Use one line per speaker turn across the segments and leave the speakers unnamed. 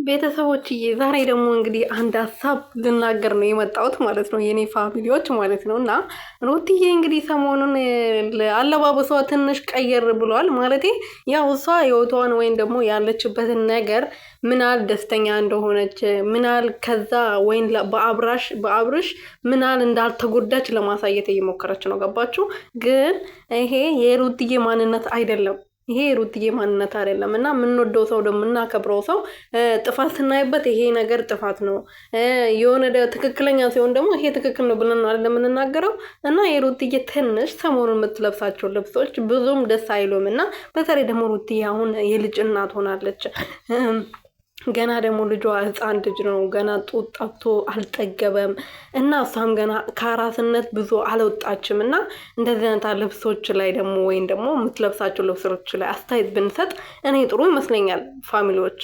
ቤተሰቦችዬ ዛሬ ደግሞ እንግዲህ አንድ ሀሳብ ልናገር ነው የመጣሁት ማለት ነው። የኔ ፋሚሊዎች ማለት ነው። እና ሩትዬ እንግዲህ ሰሞኑን አለባበሷ ትንሽ ቀየር ብሏል። ማለቴ ያው እሷ ህይወቷን ወይም ደግሞ ያለችበትን ነገር ምናል ደስተኛ እንደሆነች ምናል ከዛ ወይም በአብርሽ ምናል እንዳልተጎዳች ለማሳየት እየሞከረች ነው። ገባችሁ? ግን ይሄ የሩትዬ ማንነት አይደለም። ይሄ ሩትዬ ማንነት አይደለም። እና የምንወደው ሰው ደግሞ የምናከብረው ሰው ጥፋት ስናይበት ይሄ ነገር ጥፋት ነው የሆነ ትክክለኛ ሲሆን ደግሞ ይሄ ትክክል ነው ብለን ነው አይደል የምንናገረው። እና የሩትዬ ትንሽ ሰሞኑን የምትለብሳቸው ልብሶች ብዙም ደስ አይሉም። እና በተለይ ደግሞ ሩትዬ አሁን የልጅ እናት ሆናለች። ገና ደግሞ ልጇ ህፃን ልጅ ነው። ገና ጡት ጠብቶ አልጠገበም። እና እሷም ገና ከአራስነት ብዙ አልወጣችም። እና እንደዚህ አይነት ልብሶች ላይ ደግሞ ወይም ደግሞ የምትለብሳቸው ልብሶች ላይ አስተያየት ብንሰጥ እኔ ጥሩ ይመስለኛል። ፋሚሊዎች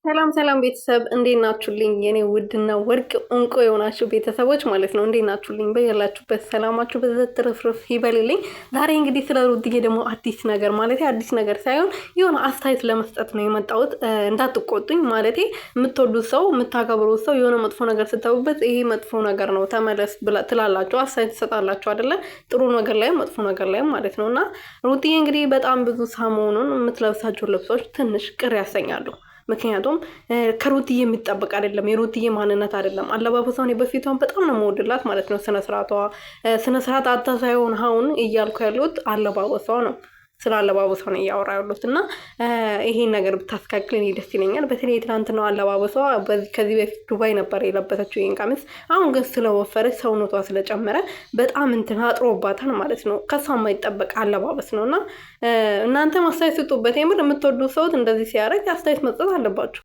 ሰላም ሰላም ቤተሰብ እንዴት ናችሁልኝ? የኔ ውድና ወርቅ እንቁ የሆናችሁ ቤተሰቦች ማለት ነው። እንዴት ናችሁልኝ? በያላችሁበት ሰላማችሁ በዘት ትርፍርፍ ይበልልኝ። ዛሬ እንግዲህ ስለ ሩትዬ ደግሞ አዲስ ነገር ማለት አዲስ ነገር ሳይሆን የሆነ አስተያየት ለመስጠት ነው የመጣሁት። እንዳትቆጡኝ ማለት የምትወዱት ሰው የምታከብሩት ሰው የሆነ መጥፎ ነገር ስታዩበት ይሄ መጥፎ ነገር ነው ተመለስ ትላላችሁ፣ አስተያየት ትሰጣላችሁ አይደለ? ጥሩ ነገር ላይም መጥፎ ነገር ላይም ማለት ነው። እና ሩትዬ እንግዲህ በጣም ብዙ ሰሞኑን የምትለብሳቸው ልብሶች ትንሽ ቅር ያሰኛሉ። ምክንያቱም ከሩትዬ የሚጠበቅ አይደለም፣ የሩትዬ ማንነት አይደለም። አለባበሷን በፊቷን በጣም ነው የምወድላት ማለት ነው። ስነስርዓት አታ ሳይሆን አሁን እያልኩ ያሉት አለባበሷ ነው። ስለ አለባበሷ ነው እያወራ ያሉት። እና ይሄን ነገር ብታስተካክል እኔ ደስ ይለኛል። በተለይ ትናንትናው አለባበሷ ከዚህ በፊት ዱባይ ነበር የለበሰችው ይሄን ቀሚስ። አሁን ግን ስለወፈረች ሰውነቷ ስለጨመረ በጣም እንትን አጥሮባታል ማለት ነው። ከሷ የማይጠበቅ አለባበስ ነው። እና እናንተ አስተያየት ስጡበት። የምር የምትወዱ ሰውት እንደዚህ ሲያደርግ አስተያየት መስጠት አለባችሁ።